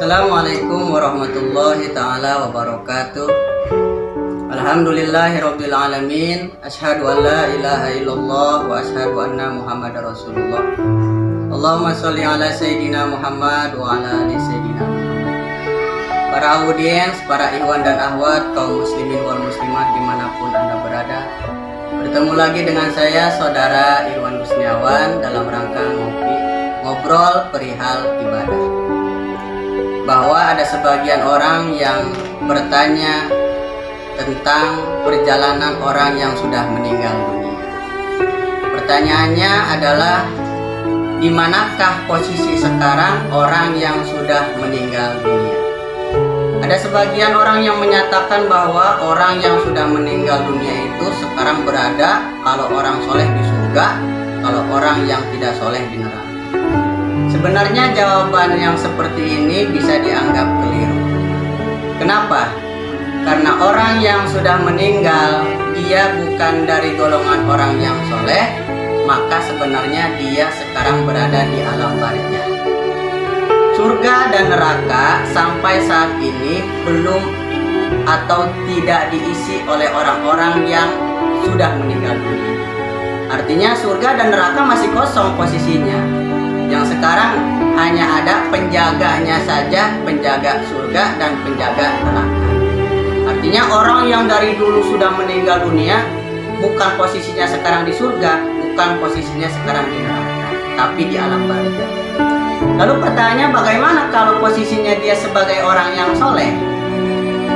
Assalamualaikum warahmatullahi ta'ala wabarakatuh. Alhamdulillahirabbil alamin. Asyhadu an la ilaha illallah wa asyhadu anna Muhammadar Rasulullah. Allahumma sholli ala sayyidina Muhammad wa ala ali sayyidina Muhammad. Para audiens, para ikhwan dan akhwat, kaum muslimin wal muslimat dimanapun Anda berada, bertemu lagi dengan saya Saudara Irwan Gusniawan dalam rangka ngobrol perihal ibadah. Bahwa ada sebagian orang yang bertanya tentang perjalanan orang yang sudah meninggal dunia. Pertanyaannya adalah, di manakah posisi sekarang orang yang sudah meninggal dunia? Ada sebagian orang yang menyatakan bahwa orang yang sudah meninggal dunia itu sekarang berada, kalau orang soleh di surga, kalau orang yang tidak soleh di neraka. Sebenarnya jawaban yang seperti ini bisa dianggap keliru. Kenapa? Karena orang yang sudah meninggal, dia bukan dari golongan orang yang soleh, maka sebenarnya dia sekarang berada di alam barzah. Surga dan neraka sampai saat ini belum atau tidak diisi oleh orang-orang yang sudah meninggal dunia. Artinya surga dan neraka masih kosong posisinya. Yang sekarang hanya ada penjaganya saja, penjaga surga dan penjaga neraka. Artinya orang yang dari dulu sudah meninggal dunia, bukan posisinya sekarang di surga, bukan posisinya sekarang di neraka, tapi di alam barzah. Lalu pertanyaannya, bagaimana kalau posisinya dia sebagai orang yang soleh?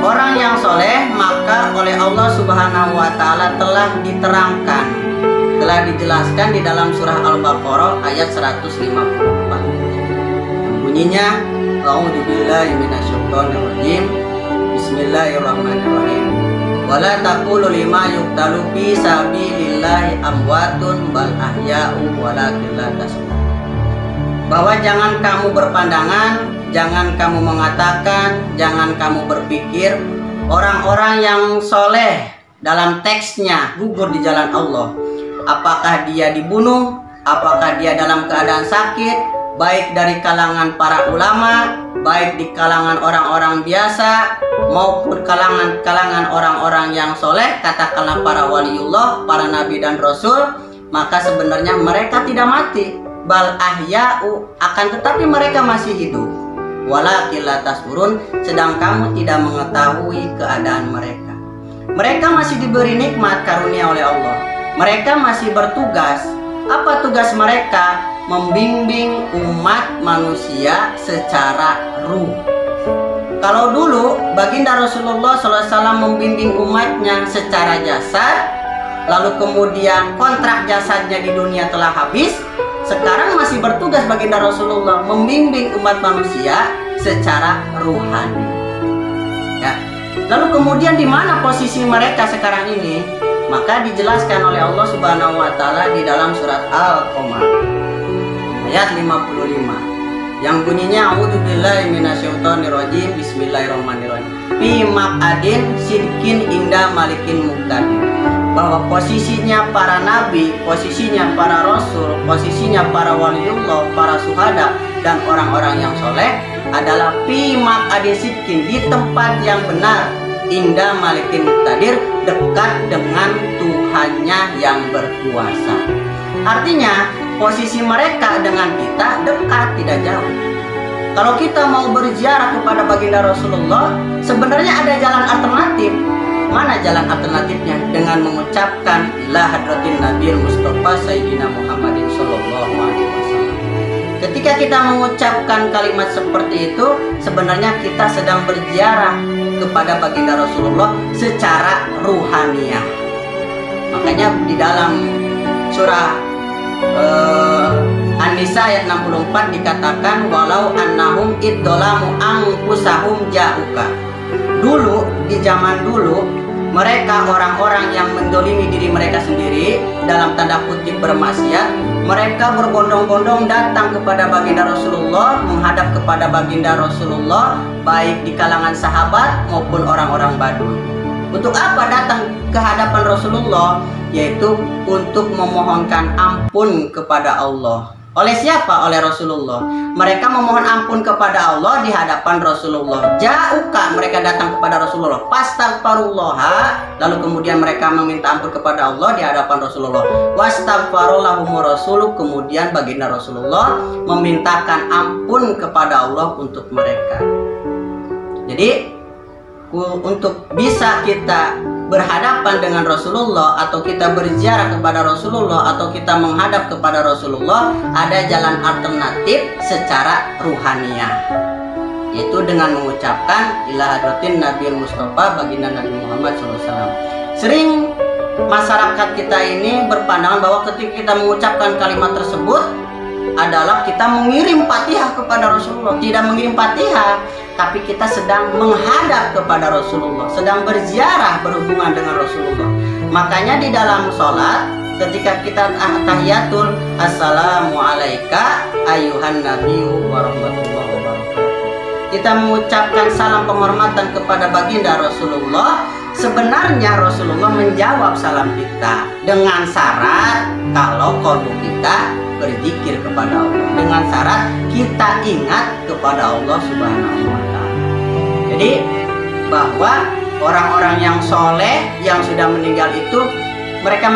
Orang yang soleh maka oleh Allah Subhanahu wa Ta'ala telah diterangkan, telah dijelaskan di dalam surah Al-Baqarah ayat 154. Bunyinya, A'udzubillahi minasyaitonirrajim. Bismillahirrahmanirrahim. Wala taqulu lima yuqtalu fi sabilillahi amwatun bal ahya'u walakin la tash'urun. Bahwa jangan kamu berpandangan, jangan kamu mengatakan, jangan kamu berpikir orang-orang yang soleh dalam teksnya gugur di jalan Allah. Apakah dia dibunuh, apakah dia dalam keadaan sakit, baik dari kalangan para ulama, baik di kalangan orang-orang biasa, maupun kalangan orang-orang yang soleh, katakanlah para waliullah, para nabi dan rasul, maka sebenarnya mereka tidak mati. Bal ahya'u, akan tetapi mereka masih hidup. Walakin la tash'urun, sedang kamu tidak mengetahui keadaan mereka. Mereka masih diberi nikmat karunia oleh Allah. Mereka masih bertugas. Apa tugas mereka? Membimbing umat manusia secara ruh. Kalau dulu baginda Rasulullah SAW membimbing umatnya secara jasad, lalu kemudian kontrak jasadnya di dunia telah habis, sekarang masih bertugas baginda Rasulullah membimbing umat manusia secara ruhani. Ya. Lalu kemudian di mana posisi mereka sekarang ini? Maka dijelaskan oleh Allah Subhanahu wa Ta'ala di dalam surat Al-Qamar ayat 55 yang bunyinya, A'udzubillahi minasyaitonirrajim. Bismillahirrahmanirrahim. Fi maq'adin sidqin inda malikin muqtadir. Bahwa posisinya para nabi, posisinya para rasul, posisinya para waliullah, para syuhada dan orang-orang yang soleh adalah fi maq'adin sidqin, di tempat yang benar, inda malikin muqtadir, dekat dengan Tuhannya yang berkuasa. Artinya posisi mereka dengan kita dekat, tidak jauh. Kalau kita mau berziarah kepada baginda Rasulullah, sebenarnya ada jalan alternatif. Mana jalan alternatifnya? Dengan mengucapkan ila hadratin Nabil Mustafa Sayyidina Muhammadin Sallallahu Alaihi Wasallam. Ketika kita mengucapkan kalimat seperti itu, sebenarnya kita sedang berziarah kepada baginda Rasulullah secara ruhaniyah. Makanya di dalam surah An-Nisa ayat 64 dikatakan, walau annahum iddolamu anfusahum ja'uka. Dulu, di zaman dulu, mereka orang-orang yang mendolimi diri mereka sendiri, dalam tanda kutip bermaksiat, mereka berbondong-bondong datang kepada baginda Rasulullah, menghadap kepada baginda Rasulullah, baik di kalangan sahabat maupun orang-orang Badui. Untuk apa datang ke hadapan Rasulullah? Yaitu untuk memohonkan ampun kepada Allah. Oleh siapa? Oleh Rasulullah. Mereka memohon ampun kepada Allah di hadapan Rasulullah. Ja'uka, mereka datang kepada Rasulullah. Fastaghfirullah, lalu kemudian mereka meminta ampun kepada Allah di hadapan Rasulullah. Wastaghfarulahum rasuluh, kemudian baginda Rasulullah memintakan ampun kepada Allah untuk mereka. Jadi untuk bisa kita berhadapan dengan Rasulullah, atau kita berziarah kepada Rasulullah, atau kita menghadap kepada Rasulullah, ada jalan alternatif secara ruhaniyah, yaitu dengan mengucapkan ila hadratin Nabiul Mustafa, baginda Nabi Muhammad SAW. Sering masyarakat kita ini berpandangan bahwa ketika kita mengucapkan kalimat tersebut adalah kita mengirim Fatihah kepada Rasulullah. Tidak mengirim Fatihah, tapi kita sedang menghadap kepada Rasulullah, sedang berziarah, berhubungan dengan Rasulullah. Makanya di dalam sholat, ketika kita tahiyatul, assalamu alayka ayuhan nabiyyu warahmatullahi wabarakatuh, kita mengucapkan salam penghormatan kepada baginda Rasulullah. Sebenarnya Rasulullah menjawab salam kita dengan syarat kalau kalbu kita berzikir kepada Allah, dengan syarat kita ingat kepada Allah Subhanahu wa Ta'ala. Jadi bahwa orang-orang yang soleh yang sudah meninggal itu mereka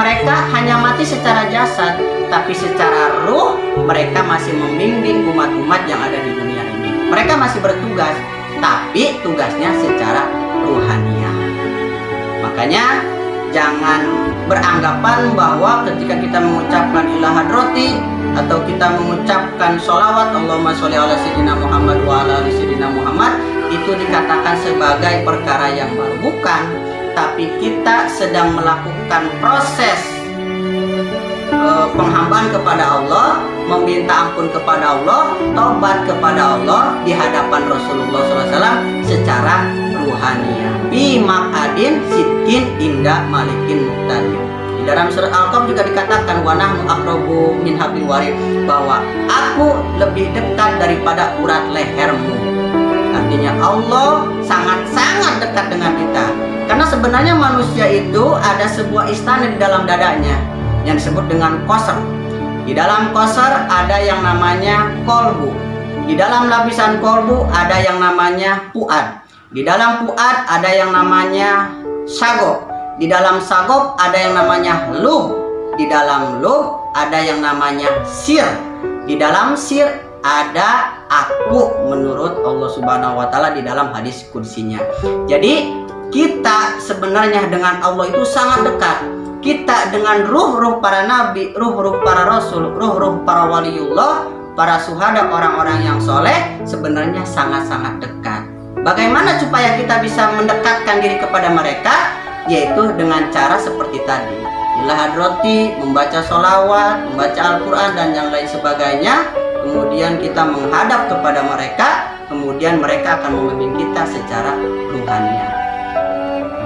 hanya mati secara jasad, tapi secara ruh mereka masih membimbing umat-umat yang ada di dunia ini. Mereka masih bertugas, tapi tugasnya secara ruhaniyah. Makanya jangan beranggapan bahwa ketika kita mengucapkan ilah hadrati atau kita mengucapkan sholawat Allahumma sholli ala sayyidina Muhammad wa ala ali sayyidina Muhammad itu dikatakan sebagai perkara yang baru. Bukan, tapi kita sedang melakukan proses penghambaan kepada Allah, meminta ampun kepada Allah, taubat kepada Allah di hadapan Rasulullah SAW secara ruhaniyah. Bi maqadin sidkin inda malikin muqtadir. Di dalam surat Al-Qaf juga dikatakan wa nahnu aqrabu min hablil warid, bahwa aku lebih dekat daripada urat lehermu. Artinya Allah sangat-sangat dekat dengan kita. Karena sebenarnya manusia itu ada sebuah istana di dalam dadanya yang disebut dengan qasr. Di dalam qasr ada yang namanya kolbu. Di dalam lapisan kolbu ada yang namanya fuad. Di dalam fuad ada yang namanya sagop. Di dalam sagop ada yang namanya lub. Di dalam lub ada yang namanya sir. Di dalam sir ada aku menurut Allah Subhanahu wa Ta'ala di dalam hadis qudsinya. Jadi kita sebenarnya dengan Allah itu sangat dekat. Kita dengan ruh-ruh para nabi, ruh-ruh para rasul, ruh-ruh para waliullah, para suhada, orang-orang yang soleh sebenarnya sangat-sangat dekat. Bagaimana supaya kita bisa mendekatkan diri kepada mereka? Yaitu dengan cara seperti tadi, ilah hadrati, membaca sholawat, membaca Al-Quran dan yang lain sebagainya. Kemudian kita menghadap kepada mereka, kemudian mereka akan membimbing kita secara ruhaniyah.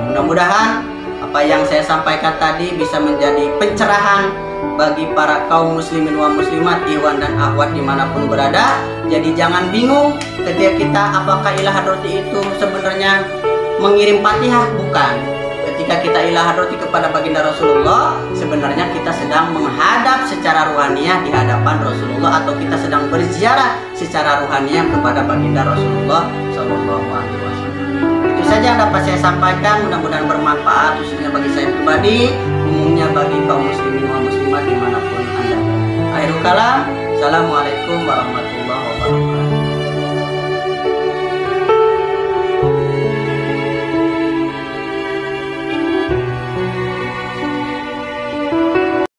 Mudah-mudahan apa yang saya sampaikan tadi bisa menjadi pencerahan bagi para kaum muslimin wa muslimat, ikhwan dan akhwat dimanapun berada. Jadi jangan bingung ketika kita apakah ilah hadrati itu sebenarnya mengirim Fatihah. Bukan. Ketika kita ilah hadrati kepada baginda Rasulullah, sebenarnya kita sedang menghadap secara ruhaniyah di hadapan Rasulullah, atau kita sedang berziarah secara ruhaniyah kepada baginda Rasulullah Shallallahu Alaihi Wasallam. Itu saja yang dapat saya sampaikan. Mudah-mudahan bermanfaat, khususnya bagi saya pribadi, umumnya bagi kaum muslimin wa muslimat dimanapun Anda. Akhirul kalam, assalamualaikum warahmatullahi wabarakatuh.